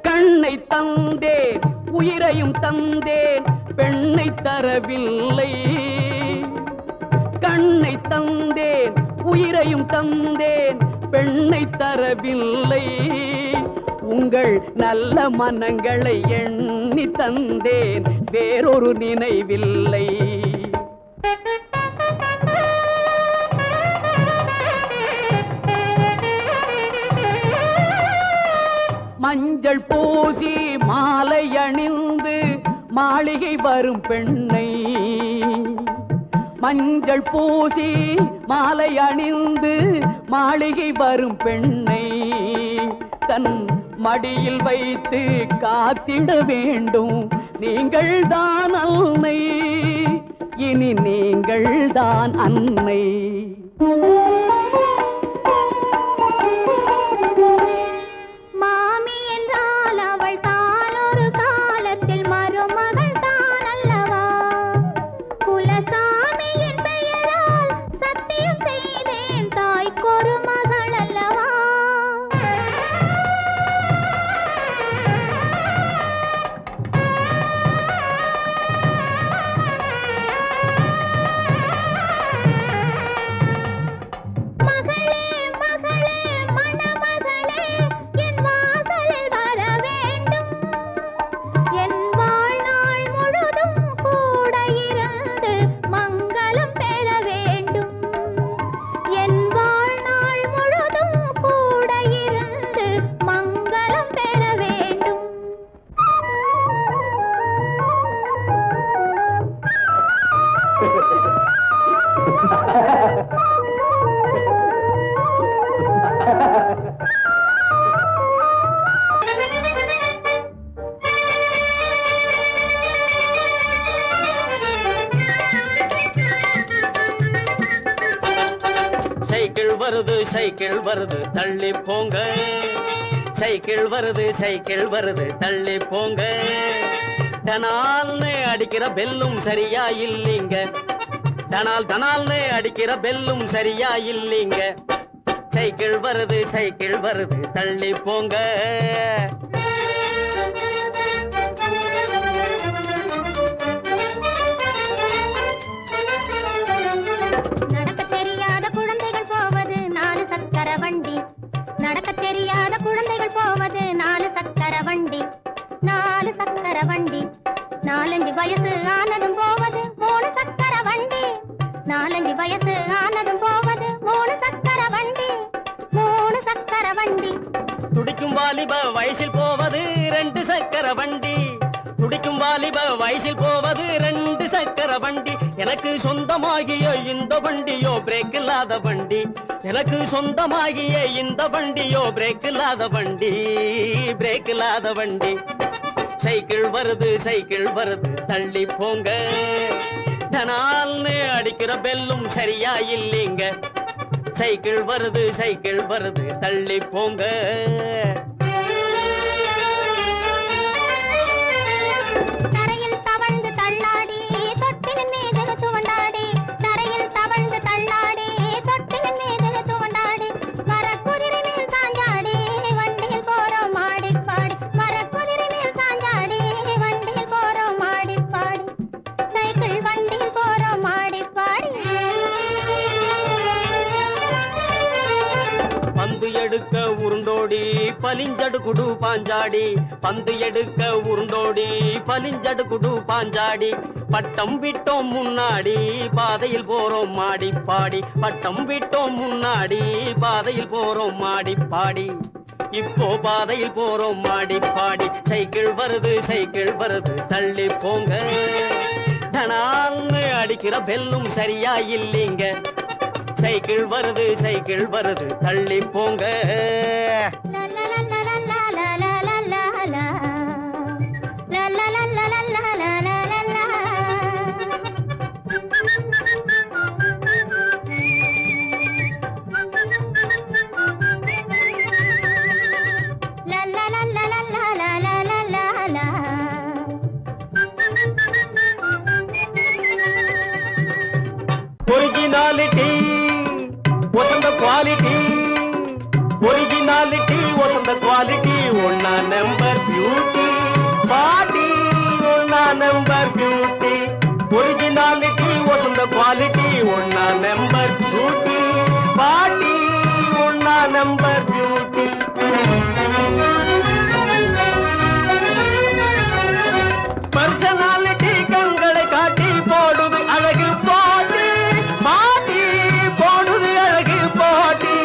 [SPEAKER 1] கண்ணை தந்தேன் உயிரையும் தந்தேன் பெண்ணை தரவில்லை. கண்ணை தந்தேன் உயிரையும் தந்தேன் பெண்ணை தரவில்லை. உங்கள் நல்ல மனங்களை எண்ணி தந்தேன் வேறொரு நினைவில்லை. மஞ்சள் பூசி மாலை அணிந்து மாளிகை வரும் பெண்ணை, மஞ்சள் பூசி மாலை அணிந்து மாளிகை வரும் பெண்ணை தன் மடியில் வைத்து காத்திட வேண்டும். நீங்கள் தான் அன்னை, இனி நீங்கள் தான் அன்னை.
[SPEAKER 3] மாமி என்றால் அவள் தான் ஒரு காலத்தில் மருமகள் தான் அல்லவா? குலசாமியின் பெயரால் சத்தியம் செய்தேன் தாய்க்கொரு மகள் அல்லவா? மகளே மகளே மணமகளே என் வாசலில் வர வேண்டும். என் வாழ்நாள் முழுதும் கூட இருந்து மங்களம் பெற வேண்டும். என் வாழ்நாள் முழுதும் கூட இருந்து மங்களம் பெற வேண்டும்.
[SPEAKER 2] சைக்கிள் வருது சைக்கிள் வருது தள்ளி போங்க. சைக்கிள் வருது சைக்கிள் வருது தள்ளி போங்க. டனால்னு அடிக்கிற பெல்லும் சரியா இல்லீங்க. டனால் டனால்னு அடிக்கிற பெல்லும் சரியா இல்லீங்க. சைக்கிள் வருது சைக்கிள் வருது தள்ளி போங்க.
[SPEAKER 3] நடக்க தெரியாத குழந்தைகள் போவது 4 சக்கர வண்டி. நடக்க தெரியாத குழந்தைகள் போவது 4 சக்கர வண்டி. 4 சக்கர வண்டி. 4-5 வயசு ஆனதும் போவது 3 சக்கர வண்டி. 4-5 வயசு ஆனதும் போவது 3 சக்கர வண்டி. 3 சக்கர வண்டி.
[SPEAKER 2] துடிக்கும் வாலிப வயசில் போவது 2 சக்கர வண்டி. துடிக்கும் வாலிப வயசில் போவது 2 சக்கர வண்டி. எனக்கு சொந்தமாகிய இந்த வண்டியோ பிரேக் இல்லாத வண்டி. எனக்கு சொந்தமாகிய இந்த வண்டியோ பிரேக் இல்லாத வண்டி. பிரேக் இல்லாத வண்டி. சைக்கிள் வருது சைக்கிள் வருது தள்ளி போங்க. டனால்னு அடிக்கிற பெல்லும் சரியா இல்லீங்க. சைக்கிள் வருது சைக்கிள் வருது தள்ளி போங்க.
[SPEAKER 3] தரையில் தவழ்ந்து தள்ளாடி தொட்டிலின் மீது துவண்டாடி. தரையில் தவழ்ந்து தள்ளாடி தொட்டிலின்
[SPEAKER 2] பலிஞ்சடு குடு பாஞ்சாடி பந்து எடுக்க உருண்டோடி பலிஞ்சடு குடு பாஞ்சாடி பட்டம் விட்டோம் முன்னாடி பாதையில் போறோம் மாடி பாடி பட்டம் விட்டோம் முன்னாடி பாதையில் போறோம் மாடி பாடி இப்போ பாதையில் போறோம் மாடி பாடி சைக்கிள் வருது தள்ளி போங்க தனால்னு அடிக்கிற பெல்லும் சரியா இல்லைங்க சைக்கிள் வருது தள்ளி போங்க ஒரிஜினாலிட்டி வசந்த குவாலிட்டி ஒரிஜினாலிட்டி வசந்த குவாலிட்டி ஒன்னா நம்பர் பியூட்டி பாட்டி ஒன்னா நம்பர் பியூட்டி ஒரிஜினாலிட்டி வசந்த குவாலிட்டி ஒன்னா நம்பர் பியூட்டி பாட்டி ஒன்னா நம்பர் பியூட்டி பர்சனாலிட்டி கண்களை காட்டி போடுது அழகு போட்டி மாட்டி போடுது அழகு போட்டி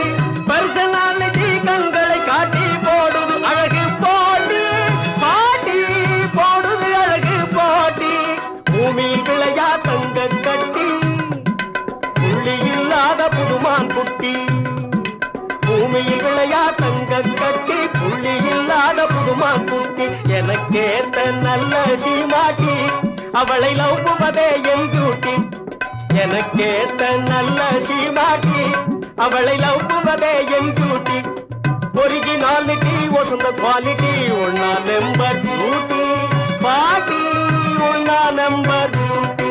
[SPEAKER 2] பர்சனாலிட்டி கண்களை காட்டி போடுது அழகு போட்டி மாட்டி போடுது அழகு போட்டி பூமியில் விளையா தங்க கட்டி புள்ளி இல்லாத புதுமான் குட்டி பூமியில் விளையா தங்க கட்டி புள்ளி இல்லாத புதுமான் குட்டி எனக்கேத்த நல்ல சீமாட்டி அவளை லவ்வுவதே என் டியூட்டி எனக்கேத்த நல்ல சீமாட்டி அவளை லவ்வுவதே என் டியூட்டி ஒரிஜினாலிட்டி வசந்த குவாலிட்டி ஒன்னா நம்பர் பியூட்டி பாட்டி ஒன்னா நம்பர் பியூட்டி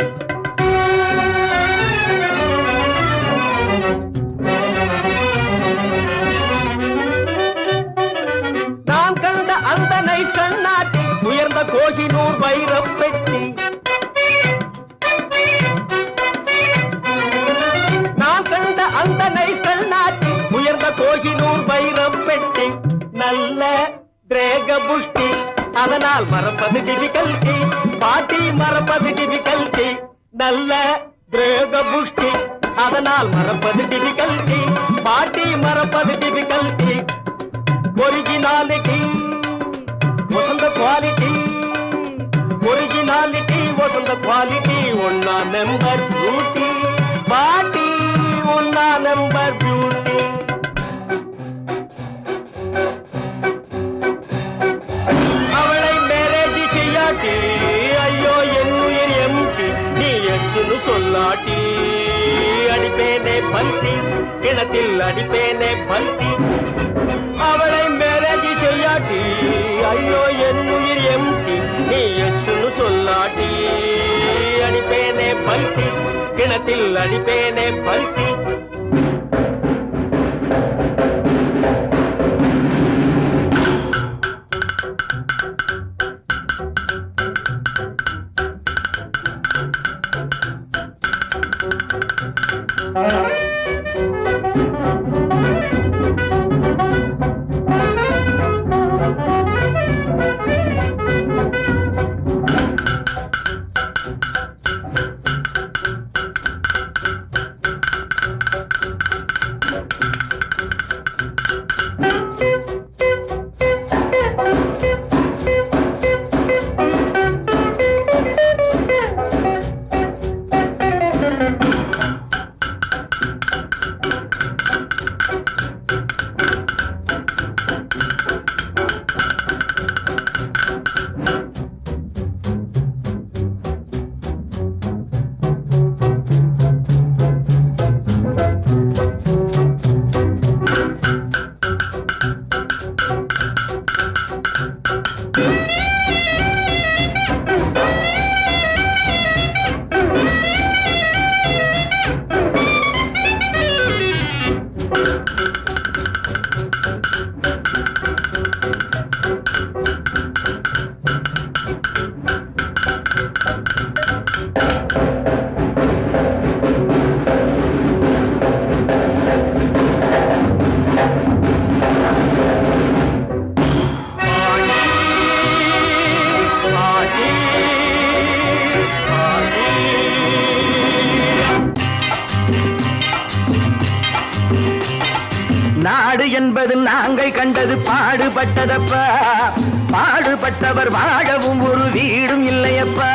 [SPEAKER 2] நான் கண்ட அந்த நைஸ் கண்ணாட்டி உயர்ந்த கோகினூர் வைரப் பெட்டி நான் கண்ட அந்த நைஸ் கண்ணாட்டி உயர்ந்த கோகினூர் வைரப் பெட்டி நல்ல திரேக புஷ்டி அதனால் மறப்பது டிபிகல்டி பாட்டி மறப்பது டிபிகல்டி நல்ல திரேக புஷ்டி அதனால் மறப்பது டிபிகல்டி பாட்டி மறப்பது டிபிகல்டி ஒரிஜினாலிட்டி வசந்த குவாலிட்டி ஒரிஜினாலிட்டி வசந்த குவாலிட்டி ஒன்னா நம்பர் பியூட்டி பாட்டி ஒன்னா நம்பர் பியூட்டி அவளை மேரேஜ் செய்யாட்டி ஐயோ என் உயிர் எம்டி நீ எஸ்னு சொல்லாட்டி அடிப்பேனே பல்தி கிணத்தில் அடிப்பேனே பல்தி அவளை மேரேஜ் செய்யாட்டி ஐயோ என் உயிர் எம்டி நீ எஸ்னு சொல்லாட்டி அடிப்பேனே பல்தி கிணத்தில் அடிப்பேனே பல்தி
[SPEAKER 6] என்பது நாங்கள் கண்டது பாடுபட்டதப்பா, பாடுபட்டவர் வாழவும் ஒரு வீடும் இல்லையப்பா.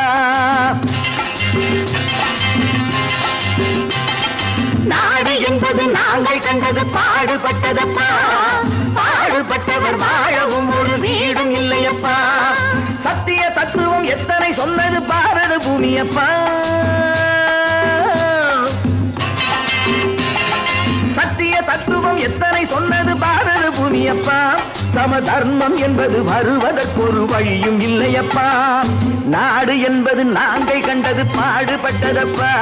[SPEAKER 6] நாடு என்பது நாங்கள் கண்டது பாடுபட்டதப்பா, பாடுபட்டவர் வாழவும் ஒரு வீடும் இல்லையப்பா. சத்திய தத்துவம் எத்தனை சொன்னது பாரத பூமியப்பா, சத்திய தத்துவம் எத்தனை சொன்னது பாரத பூமியப்பா. சமதர்மம் என்பது வருவதற்கொரு வழியும் இல்லையப்பா. நாடு என்பது நாங்கள் கண்டது பாடுபட்டதப்பா,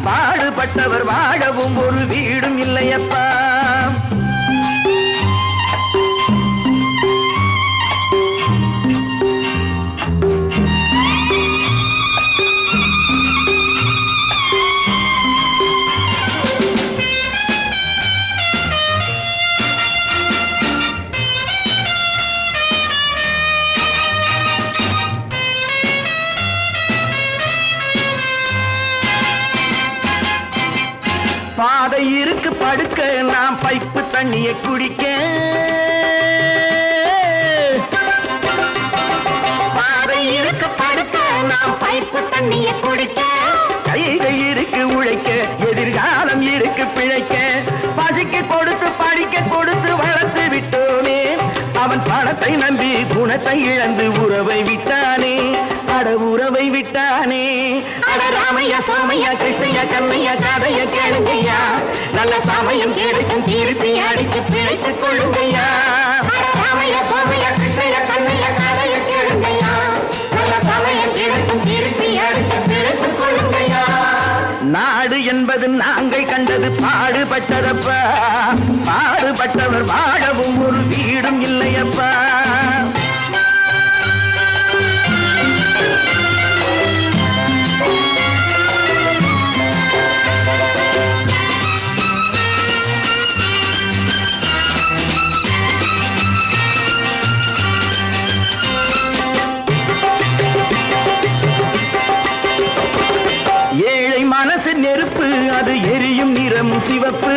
[SPEAKER 6] பாடுபட்டவர் வாழவும் ஒரு வீடும் இல்லையப்பா. பாதை இருக்கு படுக்க, நாம் பைப்பு தண்ணியை குடிக்க. பாதை இருக்கு படுக்க, நாம் பைப்பு தண்ணியை குடிக்க. கைகள் இருக்கு உழைக்க, எதிர்காலம் இருக்கு பிழைக்க. பசிக்கு கொடுத்து படிக்க கொடுத்து வளர்த்து விட்டோமே, அவன் பணத்தை நம்பி குணத்தை இழந்து உறவை விட்டானே, அட உறவை விட்டானே. அட ராமையா சோமையா கிருஷ்ணையா கண்ணையா கதைய கேளுங்கய்யா, நல்ல சமயம் கிடைக்கும் திருப்பி அடித்து பிழைத்துக் கொள்ளுங்கய்யா. ராமையா சோமையா கிருஷ்ணையா கண்ணையா கதைய கேளுங்கய்யா, நல்ல சமயம் கிடைக்கும் திருப்பி அடித்து பிழைத்துக் கொள்ளுங்கய்யா. நாடு என்பது நாங்கள் கண்டது பாடுபட்டதப்பா, பாடுபட்டவர் வாழவும் ஒரு வீடும் இல்லையப்பா. ஏழை மனசு நெருப்பு, அது எரியும் நிறம் சிவப்பு.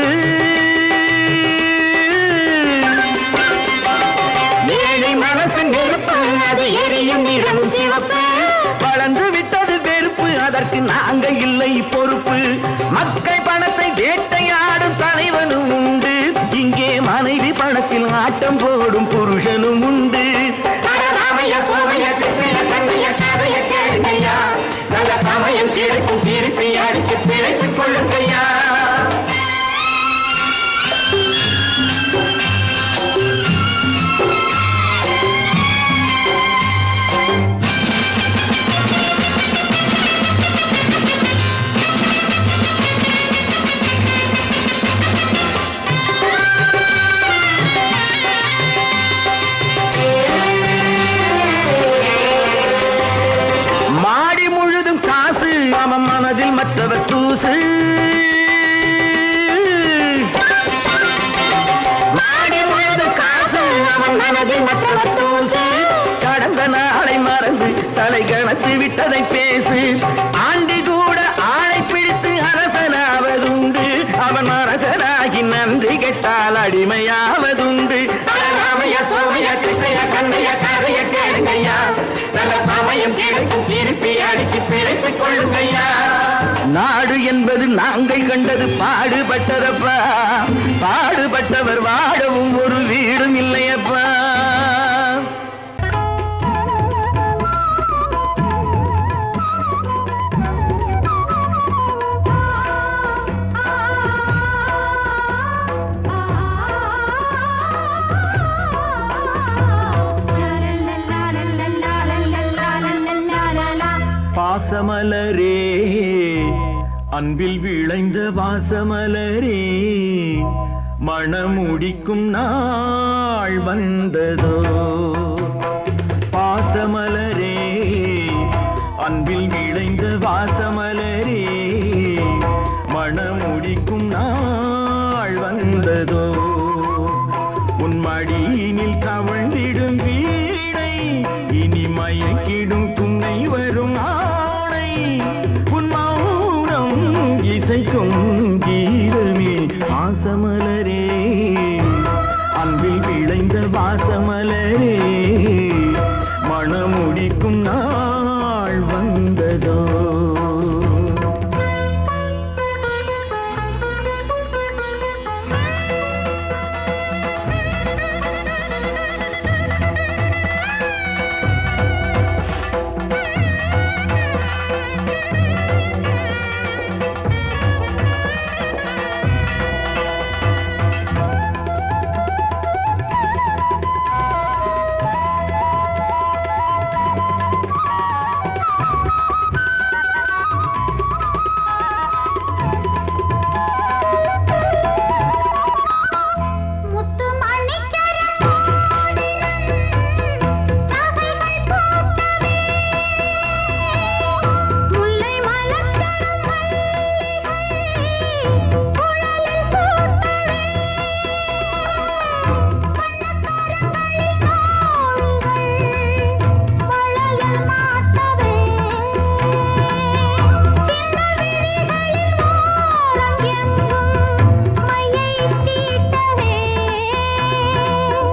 [SPEAKER 6] ஏழை மனசு நெருப்பு, அது எரியும் நிறம் சிவப்பு. வளர்ந்து விட்டது வெறுப்பு, அதற்கு நாங்கள் இல்லை பொறுப்பு. மக்கள் பணத்தை வேட்டையாடும் தலைவனும் உண்டு, இங்கே மனைவி பணத்தில் ஆட்டம் போடும் புருஷனும் உண்டு. ராமையா சோமையா கிருஷ்ணையா கண்ணையா கதைய கேளுங்கய்யா, நல்ல சமயம் கிடைக்கும் திருப்பி அடித்து பிழைத்துக் கொள்ளுங்கய்யா. மாடி முழுதும் காசு, அவன் மனதில் மற்றவர் தூசு. மாடி முழுதும் காசு, அவன் மனதில் மற்றவர் தூசு. கடந்த நாளை மறந்து தலை கணத்து விட்டதை பேசு. ஆண்டி கூட ஆளை பிடித்து அரசனாவதுண்டு, அவன் அரசனாகி நன்றி கெட்டால் அடிமையாவதுண்டு. ராமையா சோமையா கிருஷ்ணையா கண்ணையா கதைய கேளுங்கய்யா, நல்ல சமயம் கிடைக்கும் திருப்பி அடித்து பிழைத்துக் கொள்ளுங்கய்யா. நாடு என்பது நாங்கள் கண்டது பாடுபட்டதப்பா, பாடுபட்டவர் வாழவும் ஒரு வீடும் இல்லையப்பா. பாசமலரே, அன்பில் விளைந்த வாசமலரே, மணமுடிக்கும் நாள் வந்ததோ. பாசமலரே, அன்பில் விளைந்த வாசமலரே, மணமுடிக்கும் நாள் வந்ததோ. உன் மடியினில் கவழ்ந்திடும் வீணை, இனி மயக்கிடும் துணை வரும் ஆணை. உன் மௌனம் இசைக்கும் கீதமே பாசமலரே, வாசமலரே மணமுடிக்கும் நாள் வந்ததோ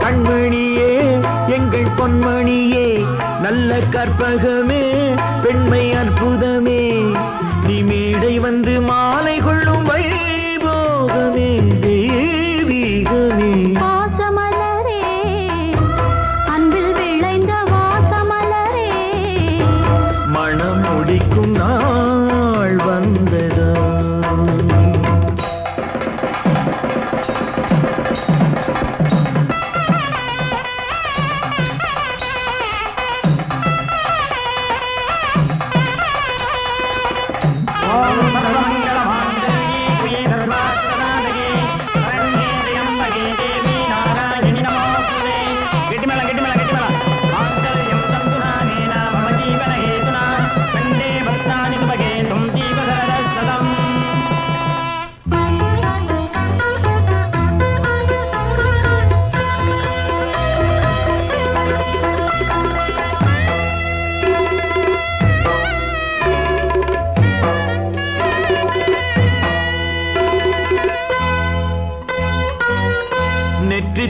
[SPEAKER 6] கண்மணியே எங்கள் பொன்மணியே நல்ல கற்பகமே பெண்மை அற்புதமே நீ மேடை வந்து மாலை கொள்ளும் வைபோகமே தெய்வீகமே
[SPEAKER 3] வாசமலரே அன்பில் விளைந்த வாசமலரே
[SPEAKER 6] மணம் முடிக்கும் நாள் வந்ததோ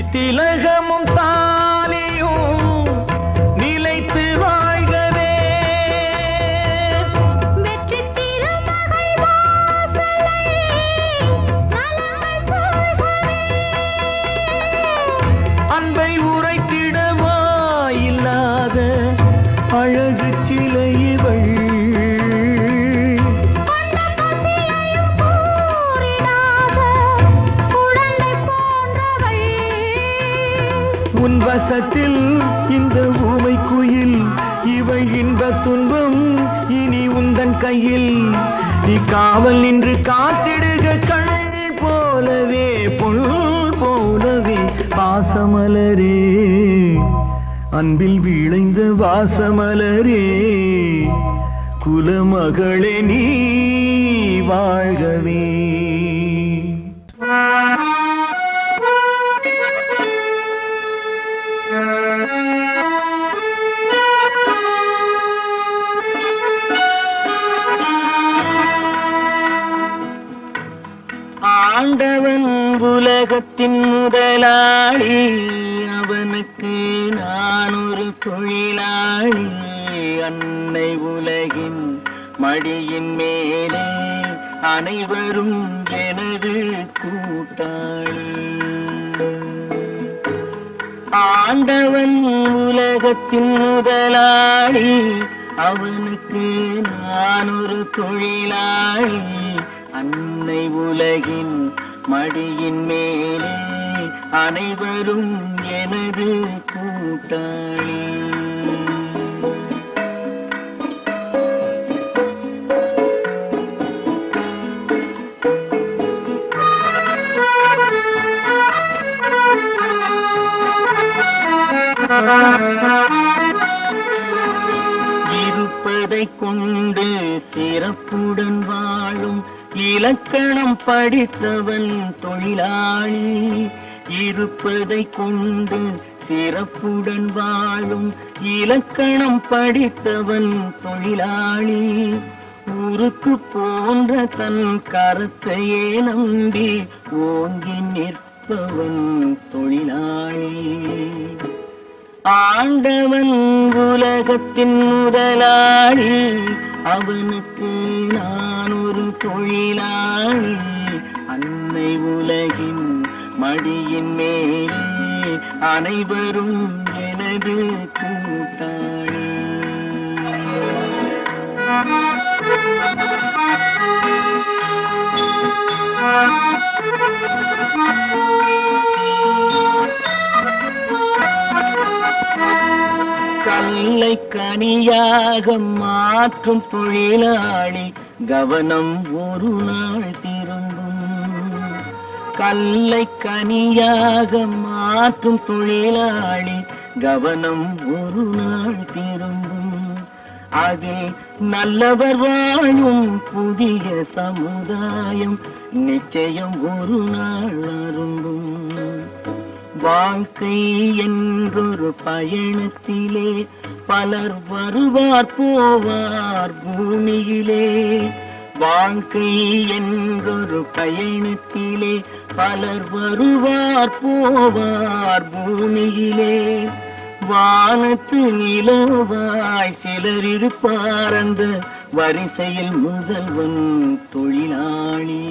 [SPEAKER 6] திலகமும் தாலியும் நிலைத்து வாழ்கவே
[SPEAKER 3] வெற்றி திருமகள் வாசலை நலங்கள் சொல்கவே
[SPEAKER 6] அன்பை உரைத்திடவா இல்லாத அழகு சிலை இவள் உன் வசத்தில் இந்த ஊமை குயில் இவள் இன்ப துன்பம் இனி உந்தன் கையில் நீ காவல் நின்று காத்திடுக கண் போலவே பொன் போலவே பாசமலரே அன்பில் விளைந்த வாசமலரே குலமகளே நீ வாழ்கவே ஆண்டவன் உலகத்தின் முதலாளி அவனுக்கு நான் ஒரு தொழிலாளி அன்னை உலகின் மடியின் மேலே அனைவரும் எனது கூட்டாளி ஆண்டவன் உலகத்தின் முதலாளி அவனுக்கு நான் ஒரு தொழிலாளி அன்னை உலகின் மடியின் மேலே அனைவரும் எனது கூட்டாளி இருப்பதை கொண்டு சிறப்புடன் வாழும் இலக்கணம் படித்தவன் தொழிலாளி இருப்பதை கொண்டு சிறப்புடன் வாழும் இலக்கணம் படித்தவன் தொழிலாளி உருக்கு போன்ற தன் கருத்தையே நம்பி ஓங்கி நிற்ப உழைப்பவன் தொழிலாளி. ஆண்டவன் உலகத்தின் முதலாளி, அவனுக்கு நான் ஒரு தொழிலாளி. அன்னை உலகின் மடியின் மேலே அனைவரும் எனது கூட்டாளி. கல்லை கனியாக மாற்றும் தொழிலாளி, கவனம் ஒரு நாள் திரும்பும். கல்லை கனியாக மாற்றும் தொழிலாளி, கவனம் ஒரு நாள் திரும்பும். அதில் நல்லவர் வாழும் புதிய சமுதாயம் நிச்சயம் ஒரு நாள் அரும்பும். வாழ்க்கை என்றொரு பயணத்திலே பலர் வருவார் போவார் பூமியிலே. வாழ்க்கை என்றொரு பயணத்திலே பலர் வருவார் போவார் பூமியிலே. வானத்து நிலவாய் சிலர் இருப்பார் அந்த வரிசையில் முதல்வன் தொழிலாளி.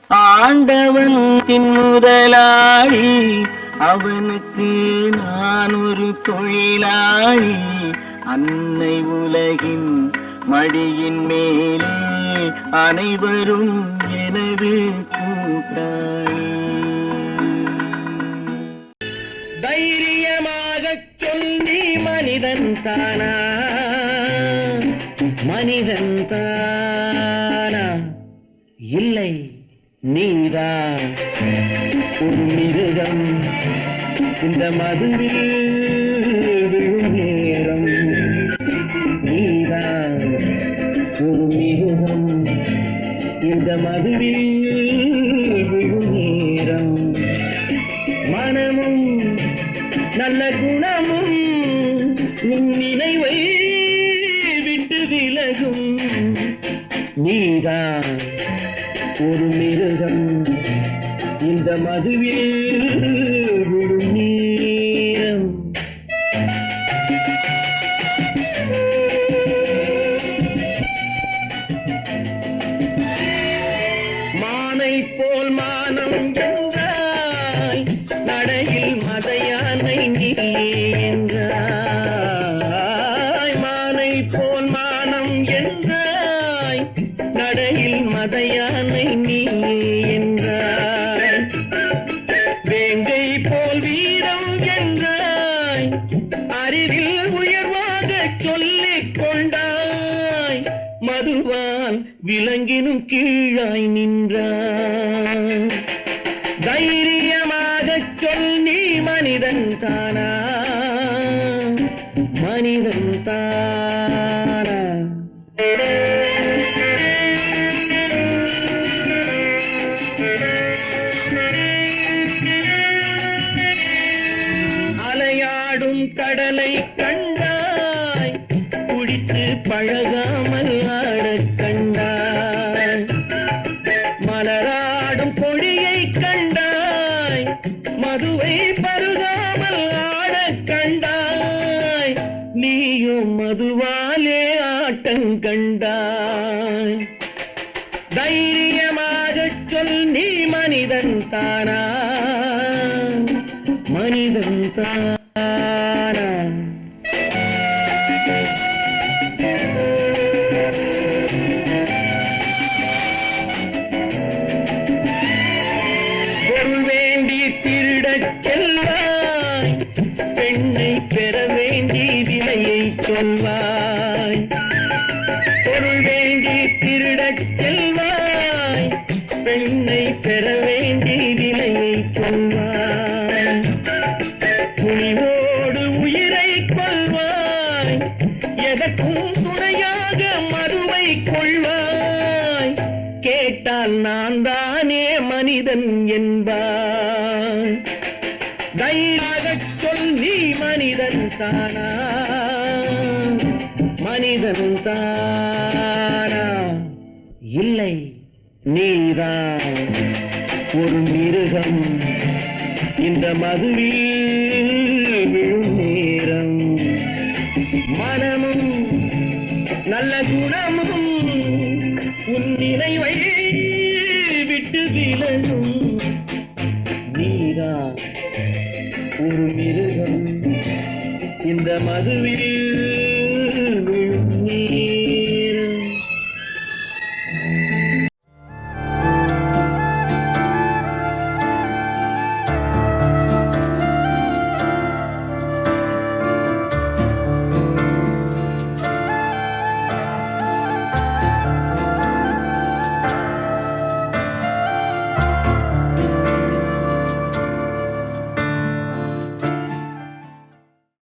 [SPEAKER 6] ஆண்டவன் முதலாளி, அவனுக்கு நான் ஒரு தொழிலாளி. அன்னை உலகின் மடியின் மேலே அனைவரும் எனது கூட்டாளி.
[SPEAKER 2] தைரியமாகச் சொல், நீ மனிதன் தானா? மனிதன் தானா? இல்லை, நீதான் ஒரு மிருகம். இந்த மதுவில் விழும் நேரம் நீதான் ஒரு மிருகம். இந்த மதுவில் விழும் நேரம் மனமும் நல்ல குணமும் உன் நினைவை விட்டு விலகும். நீதான் ஒரு மிருகம். இந்த மதுவில் விழும் நேரம் மானை போல் மானம் என்றாய், நடையில் மதையானை நீ என்றாய். மானை போல் மானம் என்றாய், நடையில் மதையானை நீ என்றாய். வேங்கை போல் வீரம் என்றாய், அறிவில் உயர்வாக சொல்லிக் கொண்டாய். மதுவால் விலங்கினும் கீழாய் நின்றாய். தைரியமாகச் சொல், நீ மனிதன் தானா? மனிதன் தானா? அலையாடும் கடலை கண்டாய், குடித்து பழகாமல் ஆடக் கண்டாய். மலராடும் கொடியை கண்டாய், மதுவை பருகாமல் ஆடக் கண்டாய். நீயும் மதுவாலே ஆட்டம் கண்டாய். தைரியமாகச் சொல், நீ மனிதன் தானா? மனிதன் தானா? பொருள் வேண்டி திருடச் செல்வாய், பெண்ணை பெற வேண்டி விலையை சொல்வாய். பொருள் வேண்டி திருடச் செல்வாய், பெண்ணை பெற வேண்டி விலையை சொல்வாய். துணிவோடு உயிரை கொள்வாய், எதற்கும் துணையாக மறுவை கொள்வாய். கேட்டால் நான் தானே மனிதன் என்பாய். தைரியமாகச் சொல், நீ மனிதன் தானா? மனிதன் தானா? இல்லை, நீதான் ஒரு மிருகம்.
[SPEAKER 6] மதுவில் விழும் நேரம் மனமும் நல்ல குணமும் உன் நினைவை விட்டு விலகும் நீதான் ஒரு மிருகம் இந்த மதுவில் விழும் நீ